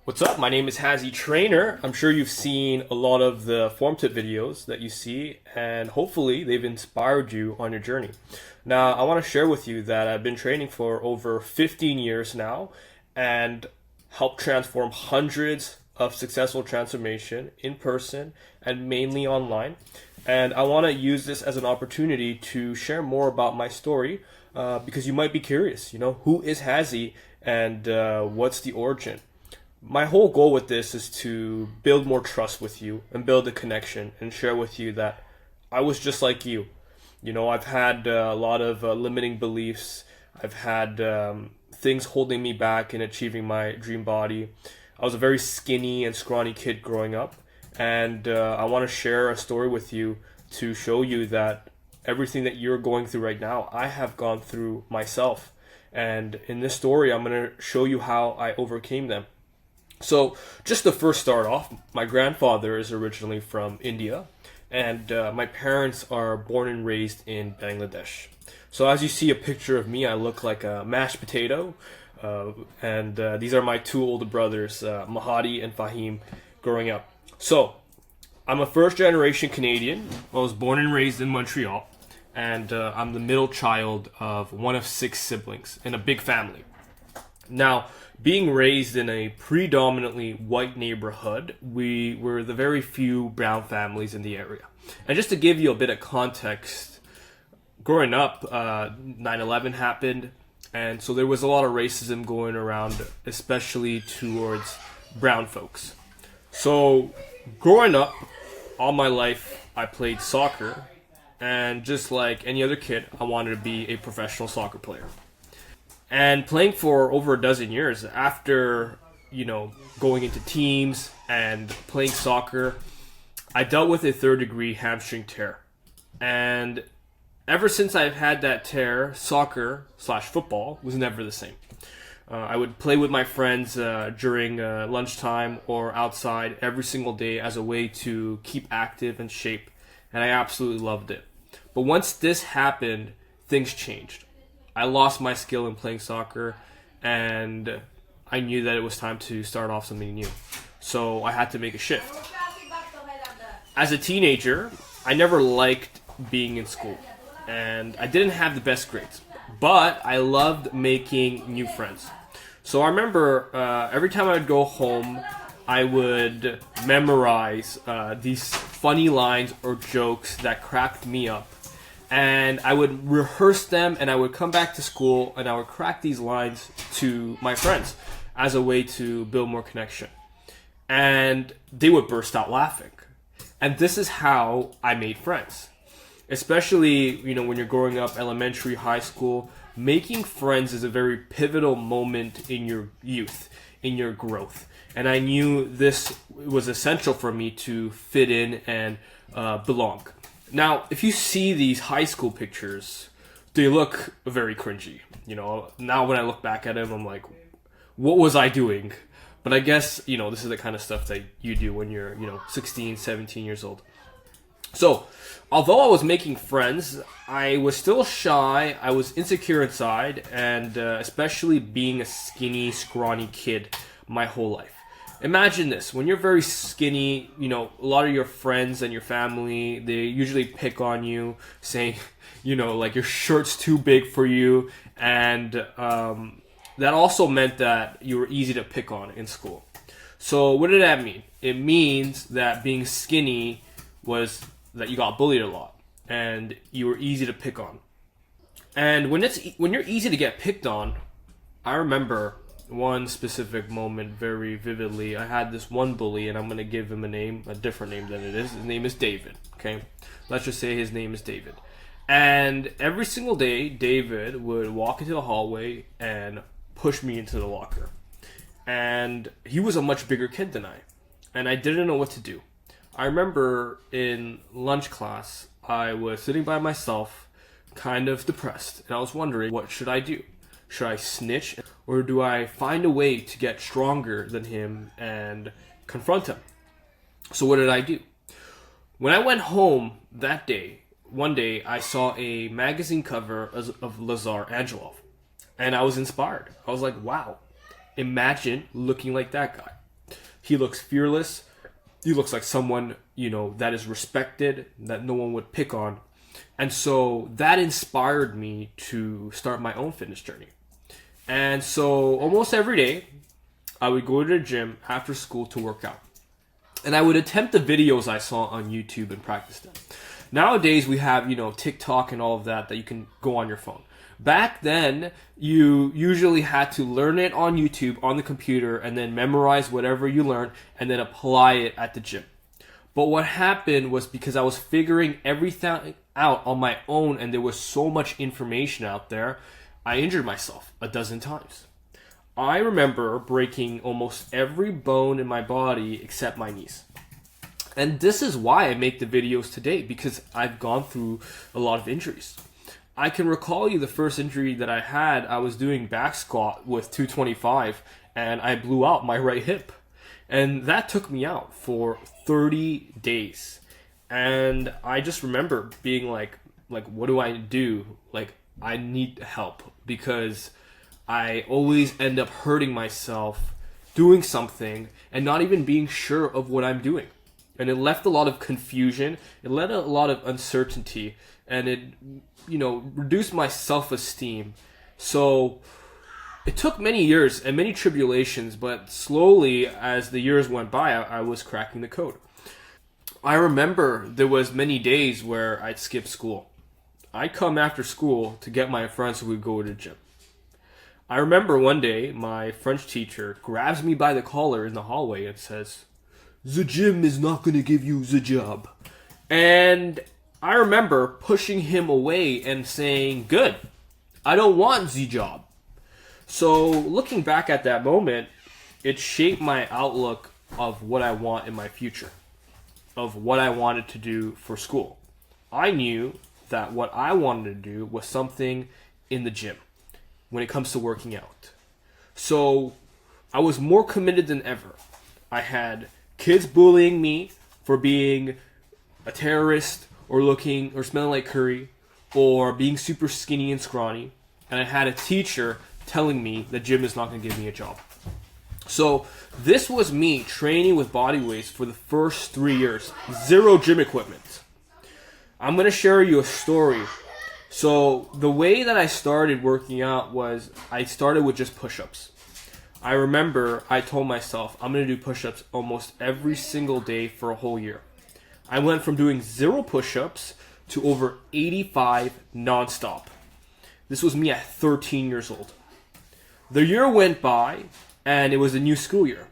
What's up? My name is Hazzy Trainer. I'm sure you've seen a lot of the form tip videos that you see, and hopefully they've inspired you on your journey. Now, I want to share with you that I've been training for over 15 years now and helped transform hundreds of successful transformation in person and mainly online. And I want to use this as an opportunity to share more about my story because you might be curious, who is Hazzy and what's the origin? My whole goal with this is to build more trust with you and build a connection and share with you that I was just like you. I've had a lot of limiting beliefs. I've had things holding me back in achieving my dream body. I was a very skinny and scrawny kid growing up. And I want to share a story with you to show you that everything that you're going through right now, I have gone through myself. And in this story, I'm going to show you how I overcame them. So just to first start off, my grandfather is originally from India, and my parents are born and raised in Bangladesh. So as you see a picture of me, I look like a mashed potato, and these are my two older brothers, Mahadi and Fahim, growing up. So I'm a first generation Canadian. I was born and raised in Montreal, and I'm the middle child of one of 6 siblings in a big family. Now, being raised in a predominantly white neighborhood, we were the very few brown families in the area. And just to give you a bit of context, growing up, 9/11 happened, and so there was a lot of racism going around, especially towards brown folks. So, growing up, all my life, I played soccer, and just like any other kid, I wanted to be a professional soccer player. And playing for over a dozen years after, going into teams and playing soccer, I dealt with a 3rd-degree hamstring tear. And ever since I've had that tear, soccer/football was never the same. I would play with my friends during lunchtime or outside every single day as a way to keep active and shape. And I absolutely loved it. But once this happened, things changed. I lost my skill in playing soccer, and I knew that it was time to start off something new. So I had to make a shift. As a teenager, I never liked being in school, and I didn't have the best grades, but I loved making new friends. So I remember every time I would go home, I would memorize these funny lines or jokes that cracked me up. And I would rehearse them, and I would come back to school, and I would crack these lines to my friends as a way to build more connection. And they would burst out laughing. And this is how I made friends. Especially, when you're growing up, elementary, high school, making friends is a very pivotal moment in your youth, in your growth. And I knew this was essential for me to fit in and belong. Now, if you see these high school pictures, they look very cringy. Now when I look back at them, I'm like, what was I doing? But I guess, this is the kind of stuff that you do when you're, 16, 17 years old. So, although I was making friends, I was still shy, I was insecure inside, and especially being a skinny, scrawny kid my whole life. Imagine this, when you're very skinny, a lot of your friends and your family, they usually pick on you, saying, like your shirt's too big for you, and that also meant that you were easy to pick on in school. So what did that mean? It means that being skinny was that you got bullied a lot, and you were easy to pick on. And when you're easy to get picked on, I remember one specific moment very vividly. I had this one bully, and I'm going to give him a different name than it is. His name is David, okay? Let's just say his name is David. And every single day, David would walk into the hallway and push me into the locker. And he was a much bigger kid than I, and I didn't know what to do. I remember in lunch class, I was sitting by myself, kind of depressed, and I was wondering, what should I do? Should I snitch, or do I find a way to get stronger than him and confront him? So what did I do? When I went home that day, one day I saw a magazine cover of Lazar Angelov, and I was inspired. I was like, wow, imagine looking like that guy. He looks fearless. He looks like someone, that is respected, that no one would pick on. And so that inspired me to start my own fitness journey. And so almost every day, I would go to the gym after school to work out. And I would attempt the videos I saw on YouTube and practice them. Nowadays, we have, TikTok and all of that you can go on your phone. Back then, you usually had to learn it on YouTube, on the computer, and then memorize whatever you learned, and then apply it at the gym. But what happened was, because I was figuring everything out on my own, and there was so much information out there, I injured myself a dozen times. I remember breaking almost every bone in my body except my knees. And this is why I make the videos today, because I've gone through a lot of injuries. I can recall the first injury that I had. I was doing back squat with 225 and I blew out my right hip. And that took me out for 30 days. And I just remember being like, what do I do? I need help, because I always end up hurting myself doing something and not even being sure of what I'm doing. And it left a lot of confusion. It led a lot of uncertainty, and it, reduced my self-esteem. So it took many years and many tribulations, but slowly as the years went by, I was cracking the code. I remember there was many days where I'd skip school. I'd come after school to get my friends who would go to the gym. I remember one day my French teacher grabs me by the collar in the hallway and says, "The gym is not going to give you the job." And I remember pushing him away and saying, "Good, I don't want the job." So looking back at that moment, it shaped my outlook of what I want in my future, of what I wanted to do for school. I knew that what I wanted to do was something in the gym when it comes to working out. So I was more committed than ever. I had kids bullying me for being a terrorist or looking or smelling like curry or being super skinny and scrawny. And I had a teacher telling me the gym is not going to give me a job. So this was me training with Bodyweights for the first 3 years. Zero gym equipment. I'm going to share you a story. So the way that I started working out was I started with just push-ups. I remember I told myself I'm going to do push-ups almost every single day for a whole year. I went from doing 0 push-ups to over 85 nonstop. This was me at 13 years old. The year went by and it was a new school year.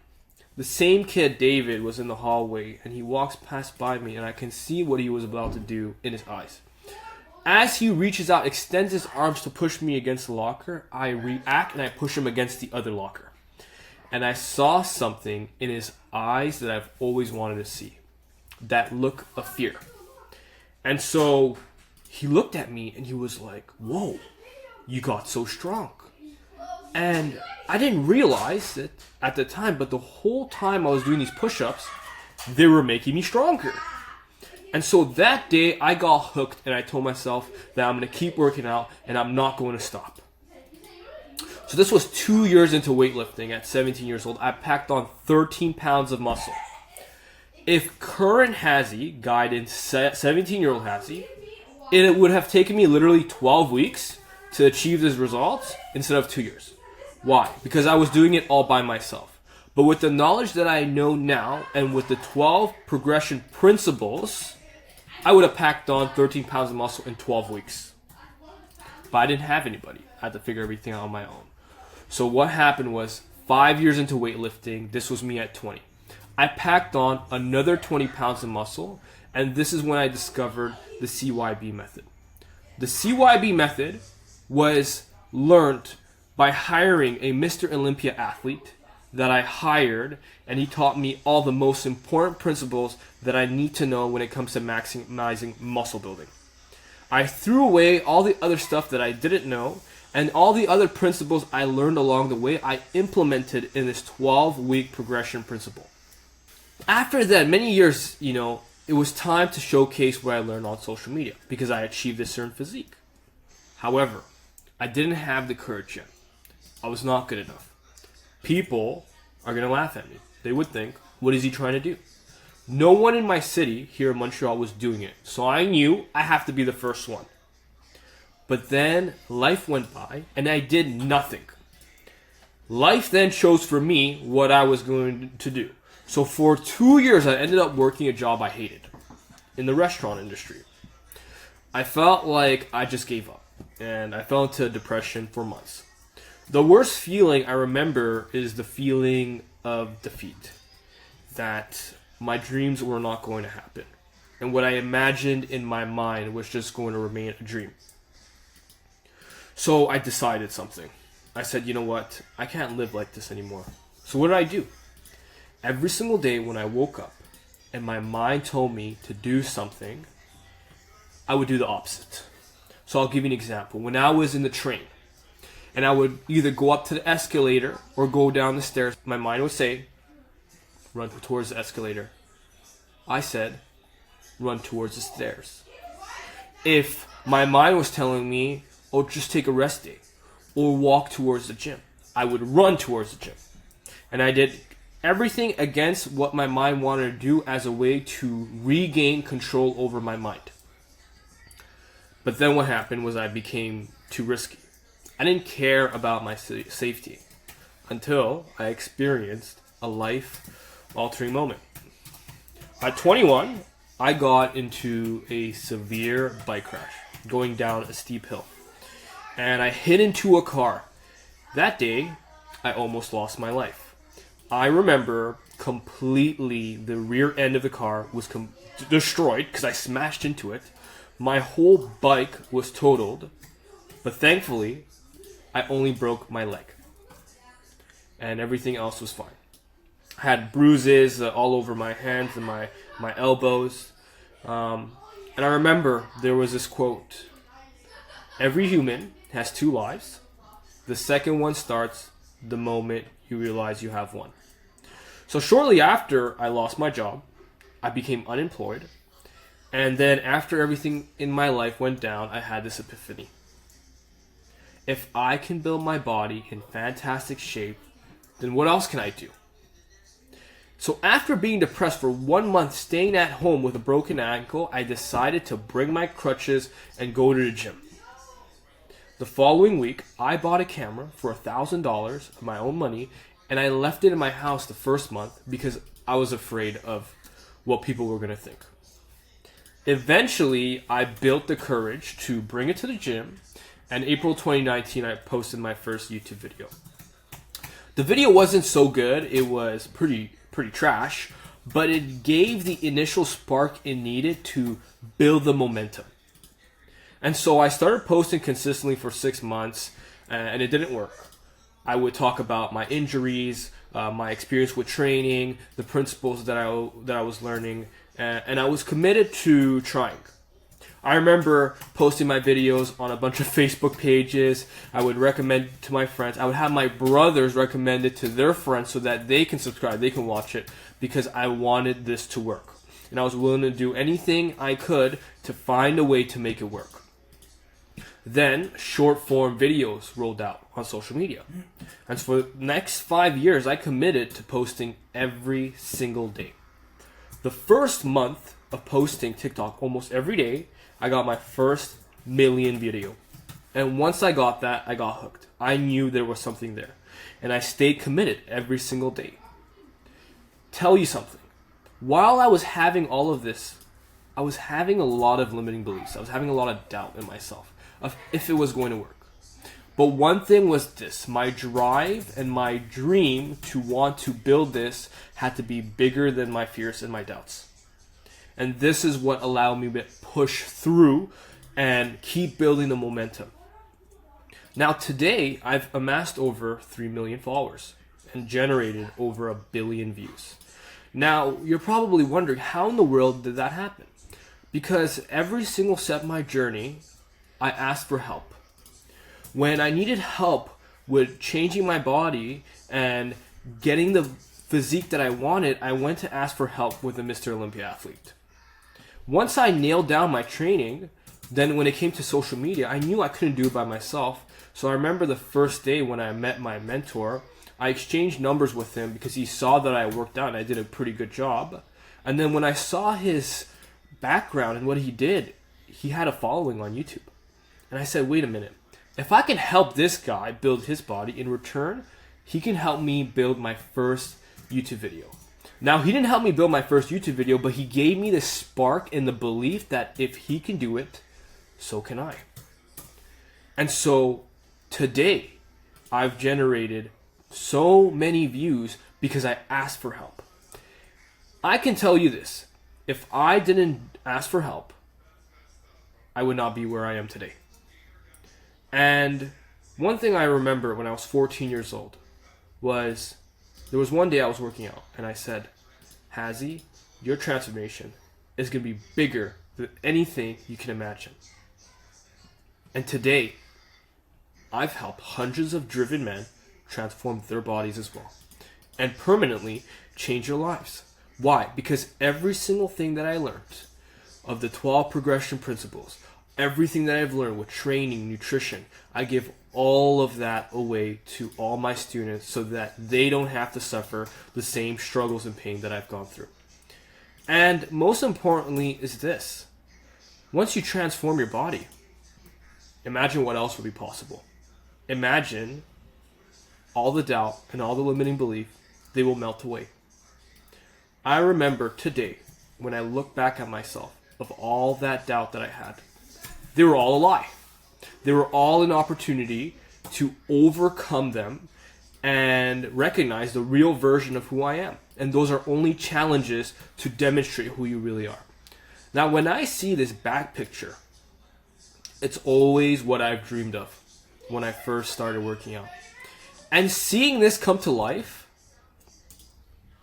The same kid, David, was in the hallway and he walks past by me and I can see what he was about to do in his eyes. As he reaches out, extends his arms to push me against the locker, I react and I push him against the other locker. And I saw something in his eyes that I've always wanted to see. That look of fear. And so he looked at me and he was like, "Whoa, you got so strong." And I didn't realize it at the time, but the whole time I was doing these push-ups, they were making me stronger. And so that day I got hooked and I told myself that I'm going to keep working out and I'm not going to stop. So this was 2 years into weightlifting. At 17 years old, I packed on 13 pounds of muscle. If current Hazzy guided 17-year-old Hazzy, it would have taken me literally 12 weeks to achieve these results instead of 2 years. Why? Because I was doing it all by myself. But with the knowledge that I know now and with the 12 progression principles, I would have packed on 13 pounds of muscle in 12 weeks. But I didn't have anybody. I had to figure everything out on my own. So what happened was 5 years into weightlifting, this was me at 20. I packed on another 20 pounds of muscle, and this is when I discovered the CYB method. The CYB method was learned by hiring a Mr. Olympia athlete that I hired, and he taught me all the most important principles that I need to know when it comes to maximizing muscle building. I threw away all the other stuff that I didn't know, and all the other principles I learned along the way I implemented in this 12-week progression principle. After that, many years, it was time to showcase what I learned on social media because I achieved a certain physique. However, I didn't have the courage yet. I was not good enough. People are going to laugh at me. They would think, what is he trying to do? No one in my city here in Montreal was doing it. So I knew I have to be the first one. But then life went by and I did nothing. Life then chose for me what I was going to do. So for 2 years, I ended up working a job I hated in the restaurant industry. I felt like I just gave up and I fell into depression for months. The worst feeling I remember is the feeling of defeat, that my dreams were not going to happen. And what I imagined in my mind was just going to remain a dream. So I decided something. I said, you know what? I can't live like this anymore. So what did I do? Every single day when I woke up and my mind told me to do something, I would do the opposite. So I'll give you an example. When I was in the train and I would either go up to the escalator or go down the stairs, my mind would say, run towards the escalator. I said, run towards the stairs. If my mind was telling me, oh, just take a rest day or walk towards the gym, I would run towards the gym. And I did everything against what my mind wanted to do as a way to regain control over my mind. But then what happened was I became too risky. I didn't care about my safety until I experienced a life-altering moment. At 21, I got into a severe bike crash going down a steep hill. And I hit into a car. That day, I almost lost my life. I remember completely the rear end of the car was destroyed because I smashed into it. My whole bike was totaled, but thankfully, I only broke my leg. And everything else was fine. I had bruises all over my hands and my elbows. And I remember there was this quote, every human has 2 lives. The second one starts the moment you realize you have one. So shortly after I lost my job, I became unemployed. And then after everything in my life went down, I had this epiphany. If I can build my body in fantastic shape, then what else can I do? So after being depressed for 1 month, staying at home with a broken ankle, I decided to bring my crutches and go to the gym. The following week, I bought a camera for $1,000 of my own money, and I left it in my house the first month because I was afraid of what people were going to think. Eventually, I built the courage to bring it to the gym, and April 2019, I posted my first YouTube video. The video wasn't so good, it was pretty trash, but it gave the initial spark it needed to build the momentum. And so I started posting consistently for 6 months, and it didn't work. I would talk about my injuries, my experience with training, the principles that I was learning, and I was committed to trying. I remember posting my videos on a bunch of Facebook pages. I would recommend it to my friends. I would have my brothers recommend it to their friends so that they can subscribe, they can watch it, because I wanted this to work. And I was willing to do anything I could to find a way to make it work. Then short form videos rolled out on social media. And for the next 5 years, I committed to posting every single day. The first month of posting TikTok almost every day, I got my first million video. And once I got that, I got hooked. I knew there was something there. And I stayed committed every single day. Tell you something. While I was having all of this, I was having a lot of limiting beliefs. I was having a lot of doubt in myself of if it was going to work. But one thing was this, my drive and my dream to want to build this had to be bigger than my fears and my doubts. And this is what allowed me to push through and keep building the momentum. Now today, I've amassed over 3 million followers and generated over 1 billion views. Now, you're probably wondering, how in the world did that happen? Because every single step of my journey, I asked for help. When I needed help with changing my body and getting the physique that I wanted, I went to ask for help with a Mr. Olympia athlete. Once I nailed down my training, then when it came to social media, I knew I couldn't do it by myself. So I remember the first day when I met my mentor, I exchanged numbers with him because he saw that I worked out and I did a pretty good job. And then when I saw his background and what he did, he had a following on YouTube. And I said, wait a minute. If I can help this guy build his body, in return, he can help me build my first YouTube video. Now, he didn't help me build my first YouTube video, but he gave me the spark and the belief that if he can do it, so can I. And so today, I've generated so many views because I asked for help. I can tell you this. If I didn't ask for help, I would not be where I am today. And one thing I remember when I was 14 years old was there was one day I was working out and I said, Hazzy, your transformation is going to be bigger than anything you can imagine. And today, I've helped hundreds of driven men transform their bodies as well and permanently change their lives. Why? Because every single thing that I learned of the 12 progression principles, everything that I've learned with training, nutrition, I give all of that away to all my students so that they don't have to suffer the same struggles and pain that I've gone through. And most importantly is this. Once you transform your body, imagine what else would be possible. Imagine all the doubt and all the limiting belief, they will melt away. I remember today, when I look back at myself, of all that doubt that I had, they were all a lie. They were all an opportunity to overcome them and recognize the real version of who I am. And those are only challenges to demonstrate who you really are. Now, when I see this back picture, it's always what I've dreamed of when I first started working out. And seeing this come to life,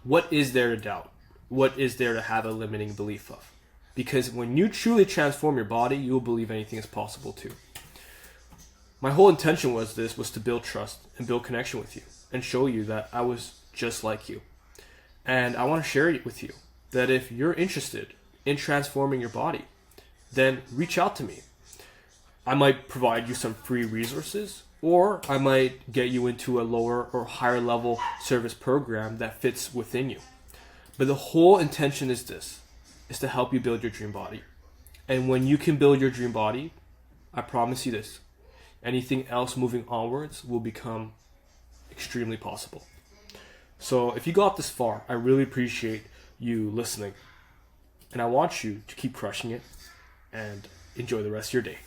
what is there to doubt? What is there to have a limiting belief of? Because when you truly transform your body, you will believe anything is possible too. My whole intention was to build trust and build connection with you and show you that I was just like you. And I want to share it with you that if you're interested in transforming your body, then reach out to me. I might provide you some free resources, or I might get you into a lower or higher level service program that fits within you. But the whole intention is this, is to help you build your dream body. And when you can build your dream body, I promise you this, anything else moving onwards will become extremely possible. So if you got this far, I really appreciate you listening. And I want you to keep crushing it and enjoy the rest of your day.